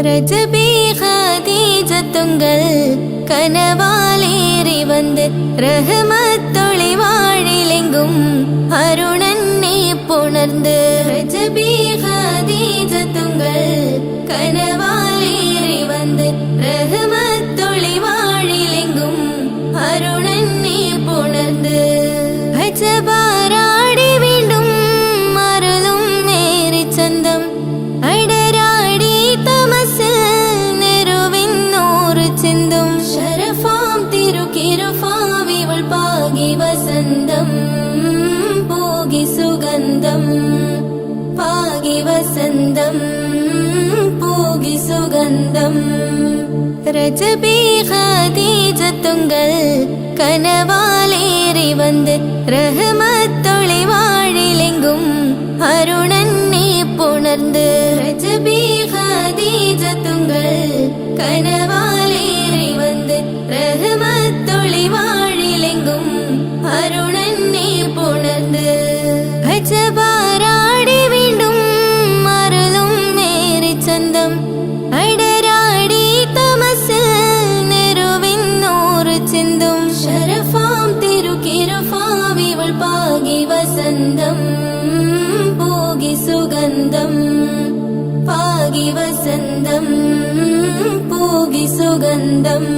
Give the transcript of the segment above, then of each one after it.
ரஜபி ஹதீஜத்துங்கள் கனவாலேறி வந்து ரஹமத்தொளி வாழிலெங்கும் அருணன்னே புணர்ந்து ரஜபி ஹதீஜத்துங்கள் கனவாலேறி வந்து ரஹமத்தொளி வாழிலெங்கும் அருணன்னே புணர்ந்து அஜபாராடி வீண்டும் அருளும் மேரி சந்தம் அடராடி தமசு நெருவின் நூறு சிந்தும் ஷரஃபாம் திருக்கிருஃபாம் இவள் பாகி வசந்தம் போகி சுகந்தம் பாகி வசந்தம் போகி சுகந்தம் ரஜபி ஹதீஜத்துங்கள் கனவாலேறி வந்து ரஹமத்தொளி வாழிலெங்கும் அருணன்னே புணர்ந்து ரஜபி ஹதீஜத்துங்கள் கனவாலேறி வந்து ரஹமத்தொளி வாழிலெங்கும் அருணன்னே புணர்ந்து அஜபாராடி வீண்டும் அருளும் மேரி சந்தம் அடராடி தமசு நெருவின் நூறு சிந்தும் ஷரஃபாம் திருக்கிருஃபாம் இவள் பாகி வசந்தம் போகி சுகந்தம் பாகி வசந்தம் போகி சுகந்தம்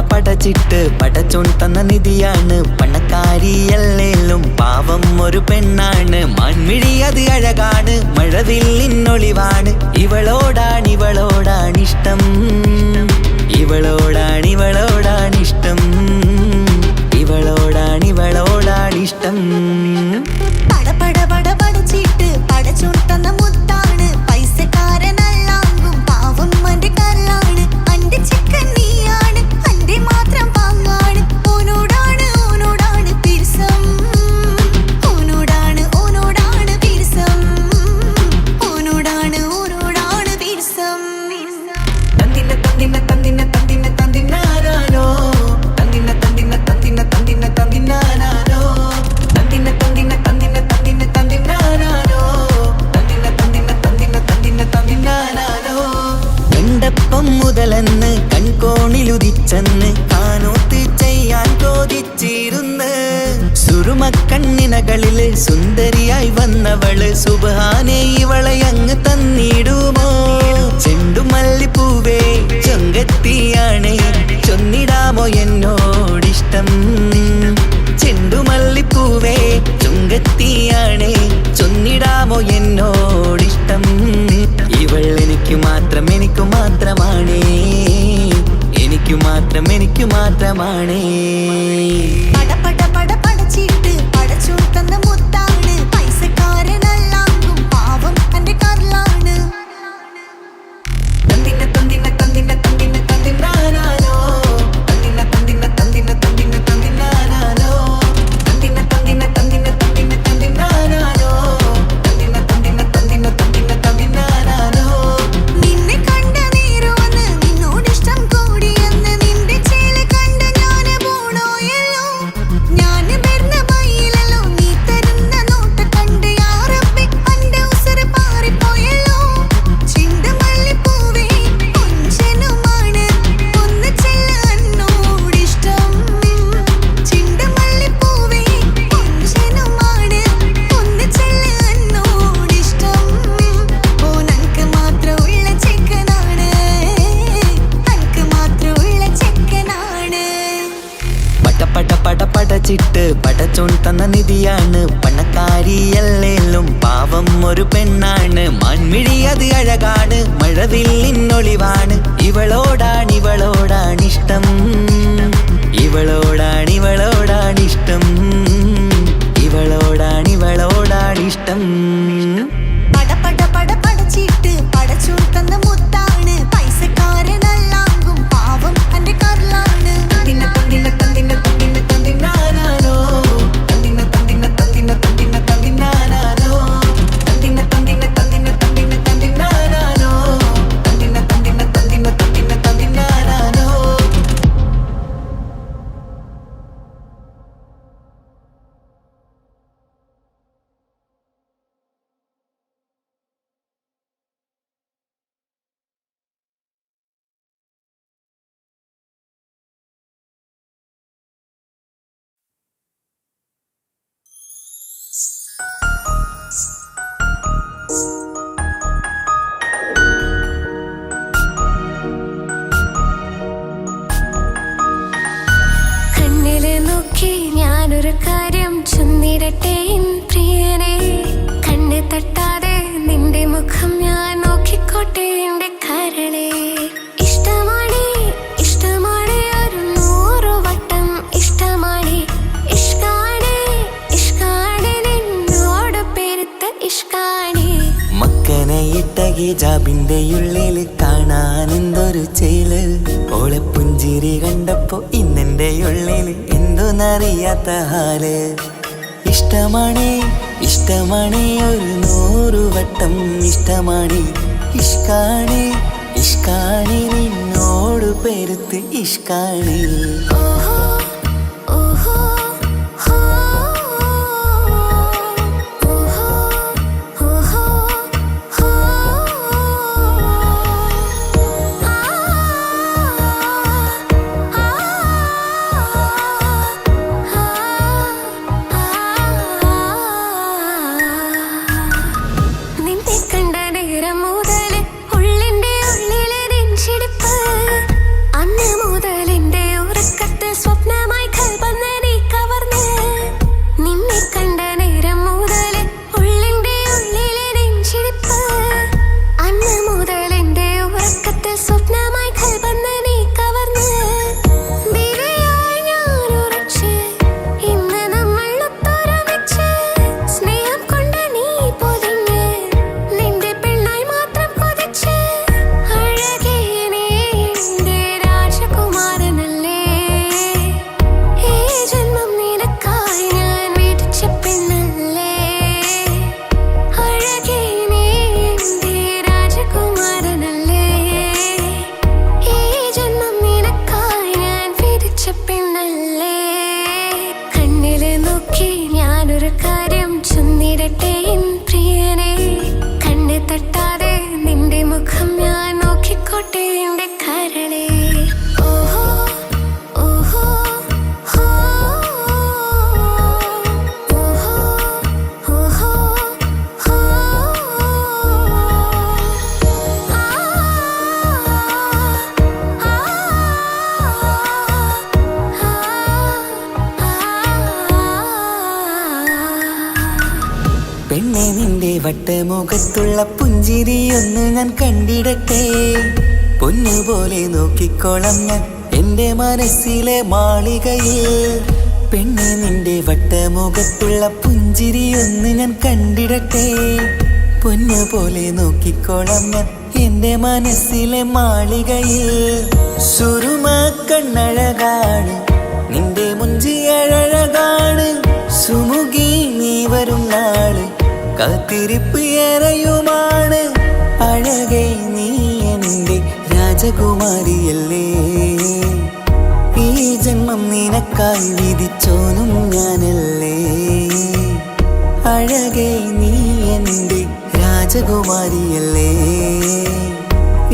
പടച്ചിട്ട് പടച്ചോൻ തന്ന നിധിയാണ് പണക്കാരിയല്ലേലും പാവം ഒരു പെണ്ണാണ് മാൻമിഴി അത് അഴകാണ് മഴവില്ലിന്നൊളിവാണ് ഇവളോടാണിഷ്ടം ഇവളോടാണിഷ്ടം ഇവളോടാണിഷ്ടം പടപട പടച്ചിട്ട് പടച്ചോൻ തന്ന മുത്താണ് പൈസക്കാരനല്ലാങ്കും പാവം അന്റെ കല്ലാണ് അന്റെ ചിക്കൻ നീയാണ് അന്റെ മാത്രം പാങ്ങാണ് ഓനോടാണ് പിരിസം ഓനോടാണ് പിരിസം ഓനോടാണ് പിരിസം തന്തിന തന്തിന തന്തിന തന്തിന തന്തിനാരോ തന്തിന തന്തിന തന്തിന തന്തിന തന്തിനാരോ തന്തിന തന്തിന തന്തിന തന്തിന തന്തിനാരോ തന്തിന തന്തിന തന്തിന തന്തിന തന്തിനാരോ കണ്ടപ്പം മുതലെന്ന് കൺകോണിലുദിച്ചെന്ന് കാനോത്ത് ചെയ്യാൻ ചോദിച്ചിരുന്ന് സുറുമക്കണ്ണിനകളില് സുന്ദരിയായി വന്നവള് സുബ്ഹാനേ ഇവളെ അങ്ങ് തന്നിടുമോ ചെണ്ടുമല്ലിപ്പൂവേ ചൊങ്കത്തിയാണ് ചൊന്നിടാമോ എന്നോടിഷ്ടം ചെണ്ടുമല്ലിപ്പൂവേ ചൊങ്കത്തിയാണ് ചൊന്നിടാമോ എന്നോടിഷ്ടം ഇവൾ എനിക്ക് മാത്രമാണേ എനിക്ക് മാത്രമാണേ പടപട പടച്ചിട്ട് പടച്ചോൻ തന്ന മുത്താണ് പൈസക്കാരനല്ലാങ്കും പാവം അന്റെ കല്ലാണ് തന്തിന തന്തിന തന്തിന തന്തിന തന്തിനാരോ തന്തിന തന്തിന തന്തിന തന്തിന തന്തിനാരോ തന്തിന തന്തിന തന്തിന തന്തിന തന്തിനാരോ തന്തിന തന്തിന തന്തിന തന്തിന തന്തിനാരോ നിന്നെ കണ്ട നേരവന്ന് നിന്നോടിഷ്ടം കൂടിയെന്ന് നിന്റെ ചേല കണ്ട ഞാന് പോണോയല്ലോ ഞാന് വരുന്ന മയിലല്ലോ നീ തരുന്ന നോട്ട് കണ്ട് യാ റബ്ബി അന്റെ ഉസറ് പാറിപ്പോയല്ലോ ചെണ്ടുമല്ലിപ്പൂവേ കൊഞ്ചനുമാണ് ഒന്ന് ചെല്ല എന്നോടിഷ്ടം ചെണ്ടുമല്ലിപ്പൂവേ കൊഞ്ചനുമാണ് ഒന്ന് ചെല്ല എന്നോടിഷ്ടം ഓനക്ക് മാത്രമുള്ള ചെക്കനാണ് അനക്ക് മാത്രമുള്ള ചെക്കനാണ് പടച്ചിട്ട് പടച്ചോൻ തന്ന നിധിയാണ് പണക്കാരിയല്ലേലും പാവം ഒരു പെണ്ണാണ് മാൻമിഴി അത് അഴകാണ് മഴവില്ലിന്നൊളിവാണ് ഇവളോടാണിഷ്ടം ഇവളോടാണിഷ്ടം ഇവളോടാണിഷ്ടം പടപട പടച്ചിട്ട് പടച്ചോൻ തന്ന മുത്താണ് പൈസക്കാരനല്ലാങ്കും പാവം അന്റെ കല്ലാണ് തന്തിന തന്തിന തന്തിന തന്തിന തന്തിനാരോ തന്തിന തന്തിന തന്തിന തന്തിന തന്തിനാരോ തന്തിന തന്തിന തന്തിന തന്തിന തന്തിനാരോ തന്തിന തന്തിന തന്തിന തന്തിന തന്തിനാരോ കണ്ണില് നോക്കി ഞാനൊരു കാര്യം ചൊന്നിടട്ടെ എൻ പ്രിയനെ കണ്ണ് തട്ടാതെ നിന്റെ മുഖം ഞാൻ നോക്കിക്കോട്ടെ എന്റെ കരളെ ഇഷ്ടമാണ് ഒരു 100 വട്ടം ഇഷ്ടമാണ് ഇഷ്കാണ് നിന്നോട് പെരുത്ത ഇഷ്കാണ് മക്കനയിട്ട ഹിജാബിന്റെ ഉള്ളില് കാണാൻ എന്തൊരു ചേല് ഓളെ പുഞ്ചിരി കണ്ടപ്പോ ഇന്നെന്റെ ഉള്ളില് എന്തോന്നറിയാത്ത ഹാല് ഇഷ്ടമാണ് ഒരു 100 വട്ടം ഇഷ്ടമാണ് ഇഷ്കാണ് നിന്നോട് പെരുത്ത് ഇഷ്കാണ് ഓഹോ ഓഹോ ഓഹോ ഓഹോ നോക്കിക്കോട്ടെ എന്റെ കരളെ. ഓഹോ ഓഹോ ഹോ ഓഹോ ഓഹോ ഹോ ആ പെണ്ണെ നിന്റെ വട്ടമുഖത്തുള്ള പുഞ്ചിരിയൊന്ന് ഞാൻ കണ്ടിടട്ടെ. പൊന്നുപോലെ നോക്കിക്കോളാം ഞാൻ എൻ്റെ മനസ്സിലെ മാളികയിൽ. പെണ്ണെ നിന്റെ വട്ടമുഖത്തുള്ള പുഞ്ചിരിയൊന്ന് ഞാൻ കണ്ടിടട്ടെ. പൊന്നുപോലെ നോക്കിക്കോളാം ഞാൻ എൻ്റെ മനസ്സിലെ മാളികയിൽ. സുറുമ കണ്ണഴകാണ് നിന്റെ മുഞ്ചിയഴകാണ്. സുമുഖി നീ വരും നാള് കാത്തിരിപ്പ് ഏറെയുമാണ്. അഴകെ നീ എൻ്റെ രാജകുമാരിയല്ലേ. ഈ ജന്മം നിനക്കായി വിധിച്ചോനും ഞാനല്ലേ. അഴകെ നീ എൻ്റെ രാജകുമാരിയല്ലേ.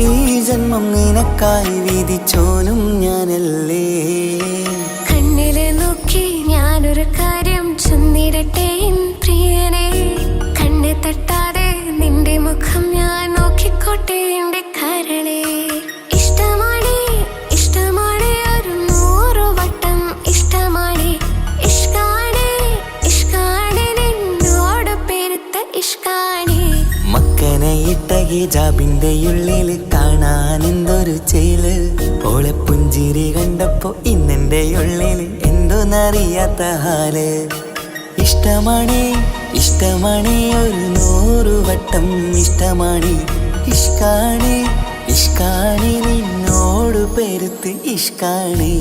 ഈ ജന്മം നിനക്കായി വിധിച്ചോനും ഞാനല്ലേ. കണ്ണില് നോക്കി ഞാനൊരു കാര്യം ചൊന്നിടട്ടെ എൻ പ്രിയനെ. കണ്ണ് തട്ടാതെ നിന്റെ മുഖം ഞാൻ നോക്കിക്കോട്ടെ എന്റെ കരളെ. ഇഷ്ടമാണ് ഇഷ്ടമാണ് ഒരു 100 വട്ടം ഇഷ്ടമാണ്. ഇഷ്കാണ് ഇഷ്കാണ് നിന്നോട് പെരുത്ത ഇഷ്കാണ്. മക്കനയിട്ട ഹിജാബിന്റെ ഉള്ളിൽ കാണാൻ എന്തൊരു ചേല്. ഓളെ പുഞ്ചിരി കണ്ടപ്പോ ഇന്നെന്റെ ഉള്ളിൽ എന്തോന്നറിയാത്ത ഹാല്. ഇഷ്ടമാണ് ഇഷ്ടമാണ് ഒരു 100 വട്ടം ഇഷ്ടമാണ്. ഇഷ്കാണ് ഇഷ്കാണ് നിന്നോട് പെരുത്ത് ഇഷ്കാണ്.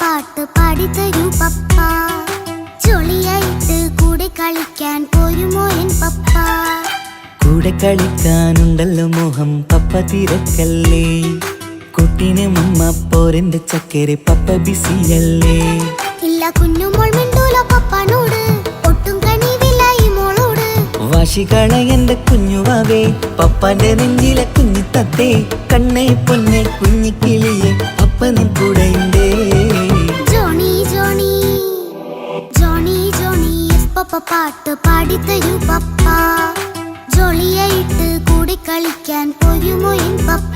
പാട്ട് പാടിത്തരൂ പപ്പ. ജോളിയായിട്ട് കൂടെ കളിക്കാൻ പോരുമോ എൻ പപ്പ. കൂടെ കളിക്കാനുണ്ടല്ലോ മോഹം പപ്പ തിരക്കല്ലേ. കുട്ടീനെ മമ്മ പോരെന്റെ ചക്കരെ പപ്പ ബിസിയല്ലേ. ഇല്ല കുഞ്ഞുമോൾ മിണ്ടൂല പപ്പനോട്, ഒട്ടും കണിവില്ല ഈ മോളോട്. വാശികള എന്റെ കുഞ്ഞുവാവേ പപ്പാന്റെ നെഞ്ചിലെ കുഞ്ഞിത്തത്തേ. കണ്ണേ പൊന്നെ കുഞ്ഞിക്കിളിയെ പപ്പനിൻ കൂടെയുണ്ടേ. ജോണി ജോണി ജോണി ജോണി പപ്പ പാട്ട് പാടിത്തരൂ പപ്പ. ജോളിയായിട്ട് കൂടെ കളിക്കാൻ പോരുമോ എൻ പപ്പ.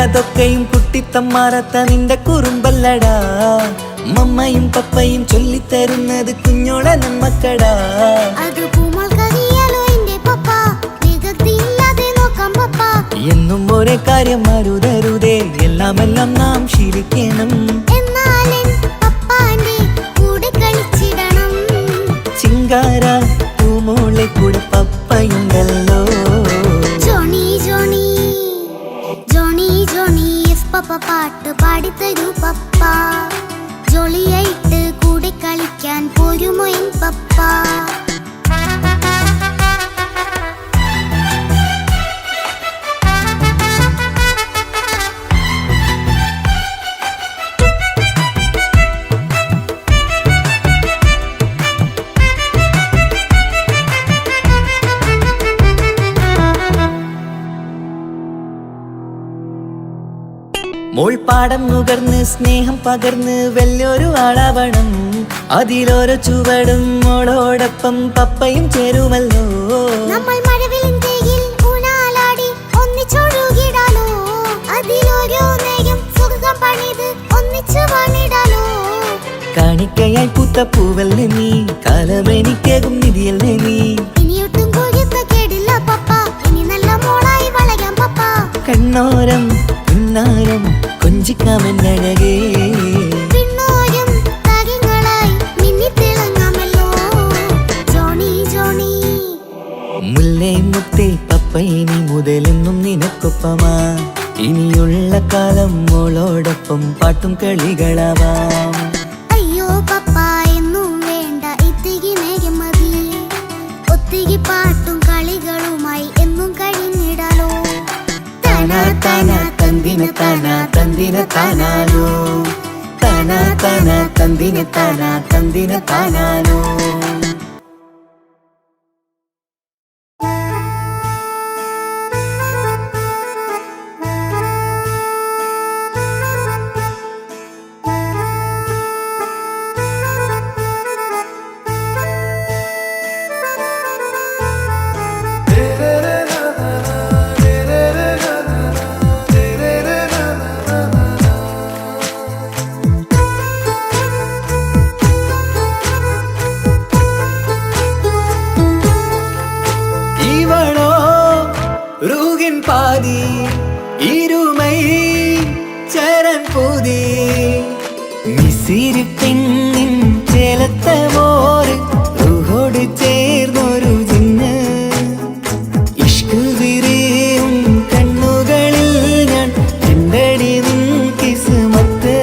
അതൊക്കെയും കുട്ടിത്തമ്മാറത്ത നിന്റെ കുറുമ്പല്ലടാ. മമ്മയും പപ്പയും ചൊല്ലിത്തരുന്നത് കുഞ്ഞോളെ നമ്മക്കടാ. എന്നും ഒരേ കാര്യം അരുതരുതേ, എല്ലാമെല്ലാം നാം ശീലിക്കണം. ചിങ്കാര പൂമോളെ കൂടെ പപ്പയുണ്ടല്ലോ. ജോണി ജോണി ജോണി ജോണി പപ്പ പാട്ട് പാടിത്തരൂ പപ്പ. ജോളിയായിട്ട് കൂടെ കളിക്കാൻ പോരുമോ എൻ പപ്പ. മോൾ പാടം നുകർന്ന് സ്നേഹം പകർന്ന് വലിയൊരു ആളാവണം. അതിലോരോ ചുവടും മോളോടൊപ്പം പപ്പയും ചേരുമല്ലോ. നമ്മൾ മഴവിലിൻ ഊനാലാടി ഒന്നിച്ചൊഴുകിടാലോ. അതിലോരോന്നെയും സുഖം പണിത് ഒന്നിച്ചു പണിടാലോ. കാണിക്കയായി പൂത്ത പൂവല്ലേ നീ, കാലമെനിക്കേകും നിധിയല്ലേ നീ. ഇനിയൊട്ടും കൊഴുത്ത കേടില്ല പപ്പ, ഇനി നല്ല മോളായി വളരാം പപ്പ. കണ്ണോരം പിന്നാരം കൊഞ്ചിക്കാമെന്നഴകേ, പിന്നോരം താരങ്ങളായി മിന്നിത്തിളങ്ങാമല്ലോ. ജോണി ജോണി മുല്ലേ മുത്തേ പപ്പ ഇനി മുതലെന്നും നിനക്കൊപ്പമാ. ഇനിയുള്ള കാലം മോളോടൊപ്പം പാട്ടും കളികളാവാം. അയ്യോ പപ്പ എന്നും വേണ്ട ഇത്തിരി നേരം മതി. ഒത്തിരി പാട്ടും കളികളുമായി എന്നും കഴിഞ്ഞിടാലോ. താനാ താനാ തന്തിന താനാ തന്തിന താനാലോ, താനാ താനാ തന്തിന താനാ തന്തിന താനാലോ. பாதி இருமை சரண் போதி மிசிறு பெண்ணின் ചേലത്ത മോര് റൂഹോട് ചേർന്നൊരു ജിന്ന്. ഇഷ്ക് വിരിയും കണ്ണുകളിൽ ഞാൻ കണ്ടടി നിൻ കിസ്മത്ത്.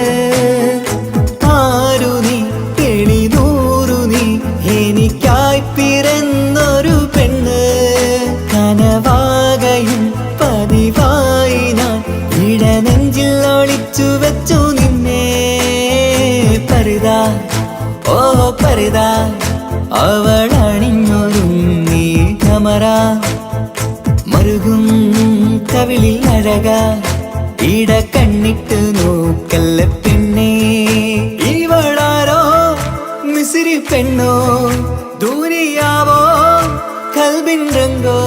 ആരു നീ തെളിനൂറു നീ എനിക്കായി പിറന്നൊരു പെണ്ണ്. കനവാകയും പതിവായി ഞാൻ ഇടനെഞ്ചിൽ ഒളിച്ചു വെച്ചു നിന്നെ. പരിതാ ഓ പരിതാ അവളണിഞ്ഞൊരുങ്ങി കമറ മറുകും കവിളിൽ അഴക ഇട കണ്ണിട്ട് നോക്കല്ല പെണ്ണേ. ഇവളാരോ മിസിരി പെണ്ണോ ദൂരിയാവോ കൽബിൻ രംഗോ.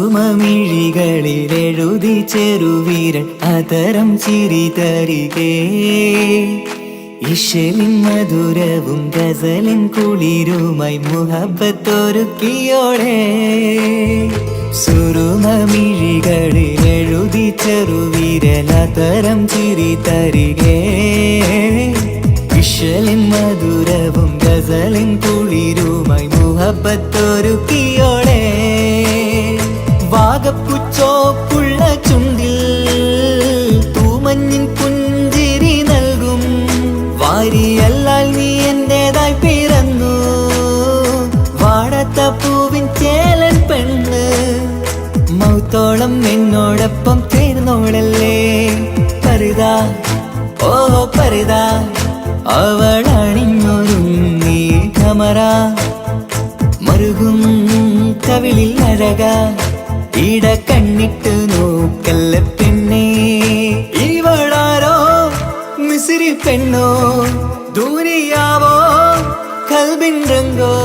സുരുമമിഴികളിൽ എഴുതി ചെറുവീരൻ അതരം ചിരി തരികേ. ഇശലിൻ മധുരവും ഗസലിൻ കുളിരുമായി മുഹബത്തൊരുക്കിയോടെ. സുരുമമിഴികളിൽ എഴുതി ചെറുവീരൻ അതരം ചിരി തരികേ. ഇശലിൻ മധുരവും ഗസലിൻ കുളിരുമായി മുഹബത്തൊരുക്കിയോടെ. വാഗപ്പുച്ചോപ്പുള്ള ചുണ്ടിൽ തൂമഞ്ഞിൻ പുഞ്ചിരി നൽകും. വാരിയല്ലാൽ നീ എന്റേതായി പിറന്നു. വാടാത്ത പൂവിൻ ചേലൻ പെണ്ണ് മൗത്തോളം എന്നോടൊപ്പം ചേർന്നോളല്ലേ. പരിതാ ഓ പരിതാ അവളണിഞ്ഞൊരുങ്ങി കമറ മറുകും കവിളിൽ അഴക ഇട കണ്ണിട്ട് നോക്കല്ല പെണ്ണേ. ഇവളാരോ മിസിരി പെണ്ണോ ദൂരിയാവോ കൽബിൻ രംഗോ.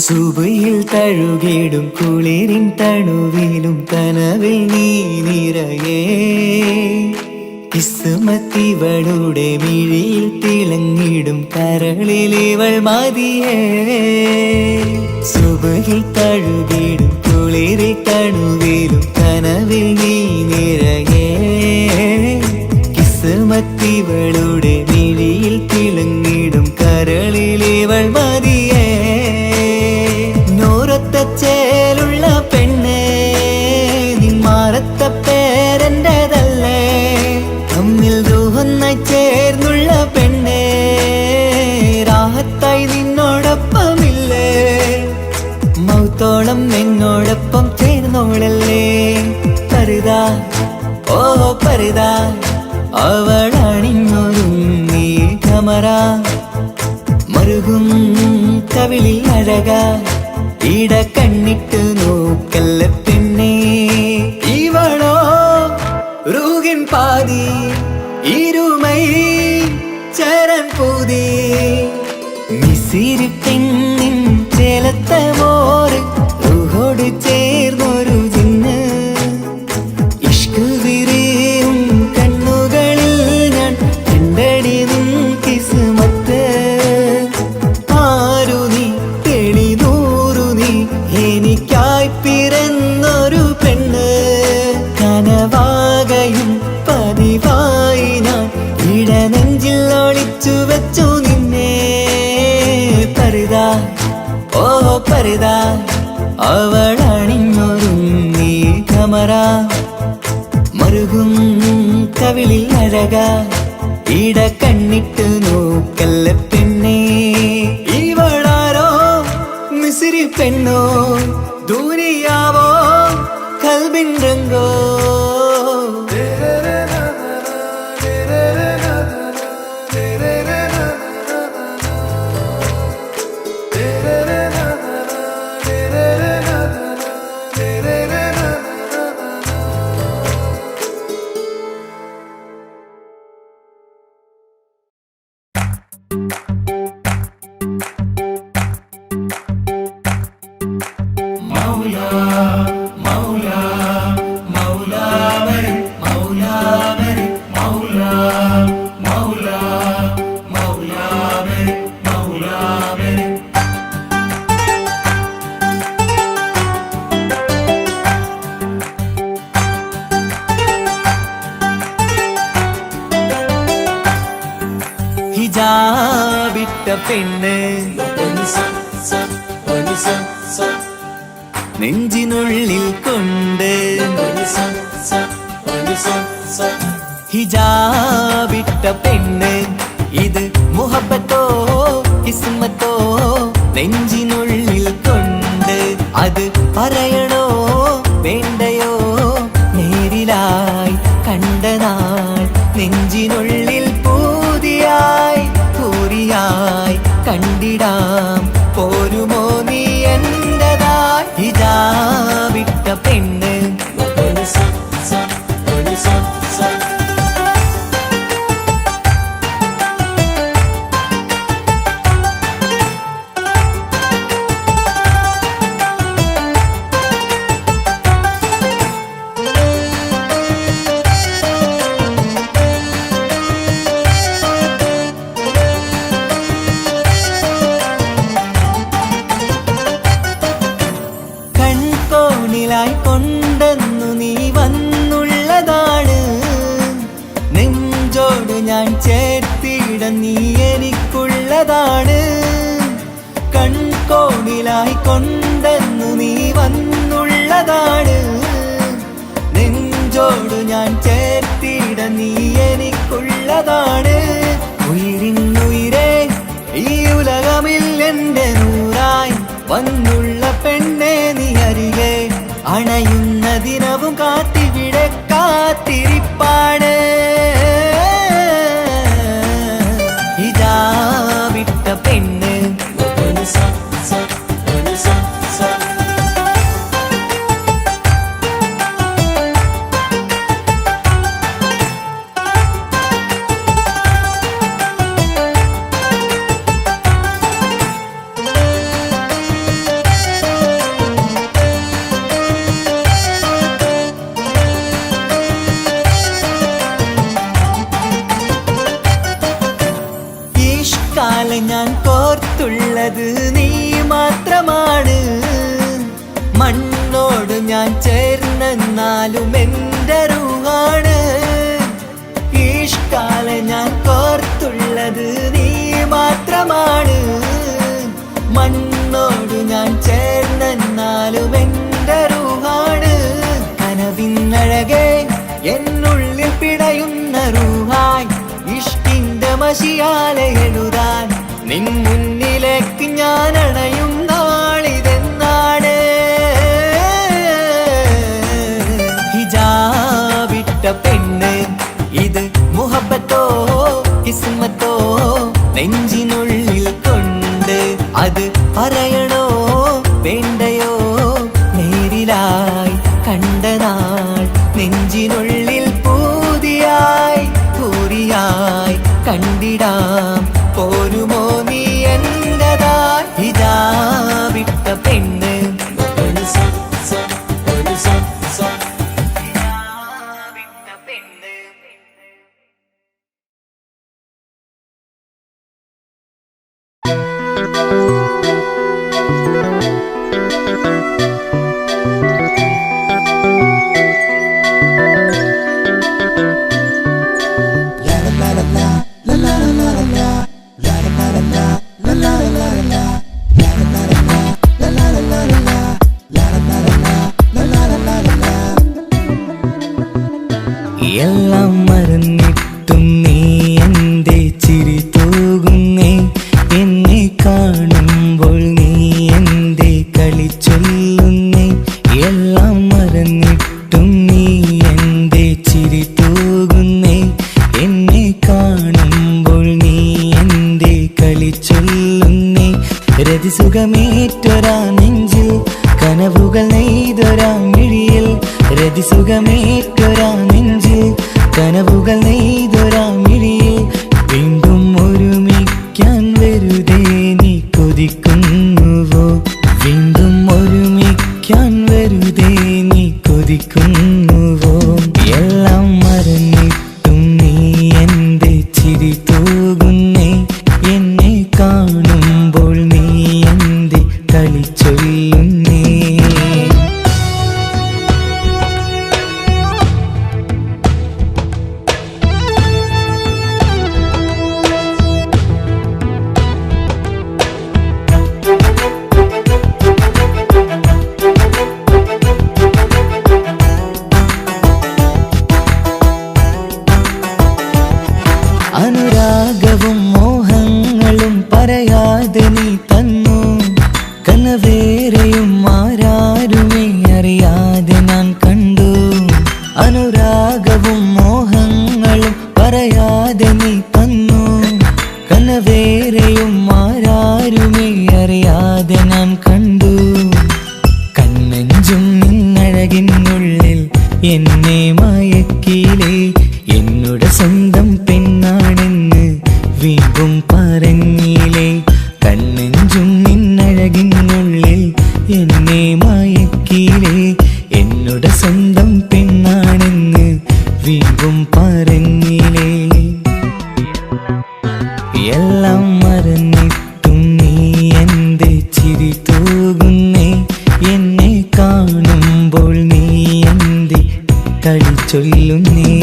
സുബയിൽ തഴുകിടും കുളിരിൻ തണുവിലും കനവിൽ നീ നിറയേ. കിസ്മത്തിവളുടെ മിഴിയിൽ തിളങ്ങിടും കരളിലിവൾ മതിയേ. സുബയിൽ തഴുകിടും കുളിരിൻ തണുവിലും കനവിൽ നീ നിറയേ. കിസ്മത്തിവളുടെ മിഴി അഴകാ ഇട കണ്ണിട്ട് നോക്കല്ല പെണ്ണേ ഇവളോ റൂഹിൻ പാതി ഇരുമൈ ചരൻ പൂതി മിസിരി പെണ്ണിൻ ചേലത്തെ മോറ് റൂഹോട് ചേർന്നൊരു ജിന്ന് ഇഷ്ക് വിരിയും കണ്ണുകളിൽ ഞാൻ കണ്ടടി നിൻ കിസ്മത്ത് ആരു നീ തെളിനൂറു നീ എനിക്കായി പിറന്നൊരു പെണ്ണ് കനവാകയും പതിവായി ഞാൻ ഇടനെഞ്ചിൽ ഒളിച്ചു വെച്ചു നിന്നെ പരിതാ ഓ പരിതാ അവളണിഞ്ഞൊരുങ്ങി കമറ മറുകും കവിളിൽ അഴകാ ഇട കണ്ണിട്ട് നോക്കല്ല പെണ്ണേ ഇവളാരോ മിസിരി പെണ്ണോ ദൂരിയാവോ കൽബിൻ രംഗോ ഹിജാബിട്ട പെണ്ണ് നെഞ്ചിനുള്ളിൽ കൊണ്ട് ഹിജാബിട്ട പെണ്ണ് ഇത് മുഹബത്തോ കിസ്മത്തോ നെഞ്ചിനുള്ളിൽ കൊണ്ട് അത് പറയണോ വേണ്ടയോ നേരിലായി കണ്ട നാൾ നെഞ്ചിനുള്ളിൽ പൂതിയായി പൂരിയായി കണ്ടിടാം പോരുമോ നീ എന്റതായി ഹിജാബിട്ട പെണ്ണ് കൊണ്ടെന്നു നീ വന്നുള്ളതാണ് നെഞ്ചോട് ഞാൻ ചേർത്തിട നീ എനിക്കുള്ളതാണ് കൺകോണിലായി കൊണ്ടെന്നു നീ വന്നുള്ളതാണ് നെഞ്ചോട് ഞാൻ ചേർത്തിട നീ എനിക്കുള്ളതാണ് ഉയിരിന്നുയിരേ ഈ ഉലകമിൽ എന്റെ നൂറായി വന്നുള്ള പെണ്ണെ നീ അരികെ അണയുന്ന ദിനവും കാത്തിവിടെ കാത്തിരിപ്പാണ് ഹിജാബിട്ട പെണ്ണ് ഞാൻ കോർത്തുള്ളത് നീ മാത്രമാണ് മണ്ണോട് ഞാൻ ചേർന്നെന്നാലും എൻ്റെ റൂഹാണ് ഇഷ്കാല ഞാൻ കോർത്തുള്ളത് നീ മാത്രമാണ് മണ്ണോട് ഞാൻ ചേർന്നെന്നാലും എൻ്റെ റൂഹാണ് കനവിന്നഴകെ എന്നുള്ളിൽ പിടയുന്ന റൂഹായി ഇഷ്കിന്റെ മഷിയാലെ എഴുതാൻ നിൻ മുന്നിലേക്ക് ഞാൻ അണയും നാളിതെന്നാണ് ഹിജാബിട്ട പെണ്ണ് ഇത് മുഹബത്തോ കിസ്മത്തോ നെഞ്ചിനുള്ളിൽ കൊണ്ട് അത് പറയണോ കണ്ടിടാം. പോരുമോ നീ എന്റെതായി ഹിജാബിട്ട പെണ്ണ്. എല്ലാം മറന്നിട്ടും നീ എന്റെ ചിരി തൂകുന്നേ. എന്നെ കാണുമ്പോൾ നീ എന്റെ കളി ചൊല്ലുന്നേ. എല്ലാം മറന്നിട്ടും നീ എന്റെ ചിരി തൂകുന്നേ. എന്നെ കാണുമ്പോൾ നീ എന്റെ കളി ചൊല്ലുന്നേ. രതിസുഖമേറ്റൊരാ നെഞ്ചിൽ കനവുകൾ നെയ്തൊരാ മിഴിയിൽ. രതിസുഖമേറ്റൊരാ നെഞ്ചിൽ കനവുകൾ നെയ്തൊരാ മിഴിയിൽ. വീണ്ടും ഒരുമിക്കാൻ വെറുതെ നീ കൊതിക്കുന്നുവോ? വീണ്ടും ഒരുമിക്കാൻ വെറുതെ നീ കൊതിക്കുന്നുവോ? എല്ലാം മറന്നിട്ടും നീ എന്റെ ചിരി തൂകുന്നേ. എന്നെ കാണുമ്പോൾ നീ എന്റെ കളി ചൊല്ലുന്നേ. അനുരാഗവും മോഹങ്ങളും പറയാതെ നീ തന്നു. കനവേറെയും ആരാരുമേ അറിയാതെ ഞാൻ കണ്ടു. അനുരാഗവും മോഹങ്ങളും പറയാതെ നീ തന്നു. കനവേറെയും ആരാരുമേ അറിയാതെ ഞാൻ കണ്ടു. കണ്ണെഞ്ചും നിന്നഴകിനുള്ളിൽ എന്നെ മയക്കിലേ. എന്നുടെ സ്വന്തം പെണ്ണാണെന്ന് വീണ്ടും പറഞ്ഞില്ലേ. കണ്ണെഞ്ചും നിന്നഴകിനുള്ളിൽ എന്നെ മയക്കിലേ. എന്നുടെ സ്വന്തം പെണ്ണാണെന്ന് വീണ്ടും പറഞ്ഞില്ലേ. എല്ലാം മറന്നിട്ടും നീ എന്റെ ചിരി തൂകുന്നേ. എന്നെ കാണുമ്പോൾ നീ എന്റെ കളി ചൊല്ലുന്നേ.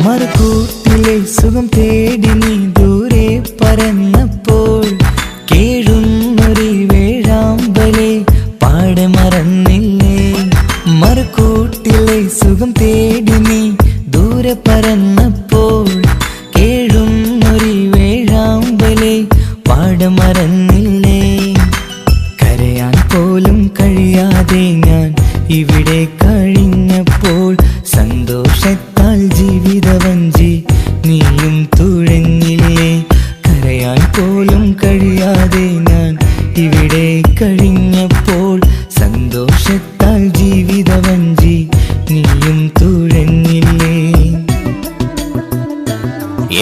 മറുകൂട്ടിലെ സുഖം തേടി നീ ദൂരെ പറന്നപ്പോൾ കേഴുന്നൊരു വേഴാമ്പലെ പാടെ മറന്നില്ലേ. മറുകൂട്ടിലെ സുഖം തേടി നീ ദൂരെ പറന്നപ്പോൾ കേഴുന്നൊരു വേഴാമ്പലെ പാടെ മറന്നില്ലേ. കരയാൻ പോലും കഴിയാതെ ഞാൻ ഇവിടെ കഴിഞ്ഞപ്പോൾ സന്തോഷത്താൽ ജീവിതവഞ്ചി നീയും തുഴഞ്ഞില്ലേ. കരയാൻ പോലും കഴിയാതെ ഞാൻ ഇവിടെ കഴിഞ്ഞപ്പോൾ സന്തോഷത്താൽ ജീവിതവഞ്ചി നീയും തുഴഞ്ഞില്ലേ.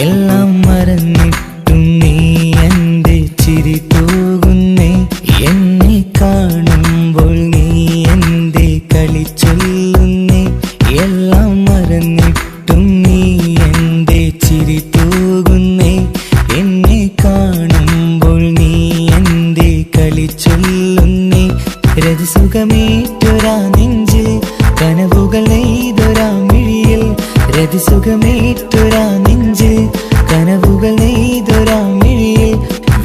എല്ലാം മറന്നിട്ടും നീ എന്റെ ചിരി തൂകുന്നേ. എന്നെ കാണുമ്പോൾ നീ എന്റെ കളി ചൊല്ലുന്നേ. എല്ലാം മറന്നിട്ടും നീ എന്റെ ചിരി തൂകുന്നേ. എന്നെ കാണുമ്പോൾ നീ എന്റെ കളി ചൊല്ലുന്നേ. രതിസുഖമേറ്റൊരാ നെഞ്ചിൽ കനവുകൾ നെയ്തൊരാ മിഴിയിൽ. രതിസുഖമേറ്റൊരാ നെഞ്ചിൽ കനവുകൾ നെയ്തൊരാ മിഴിയിൽ.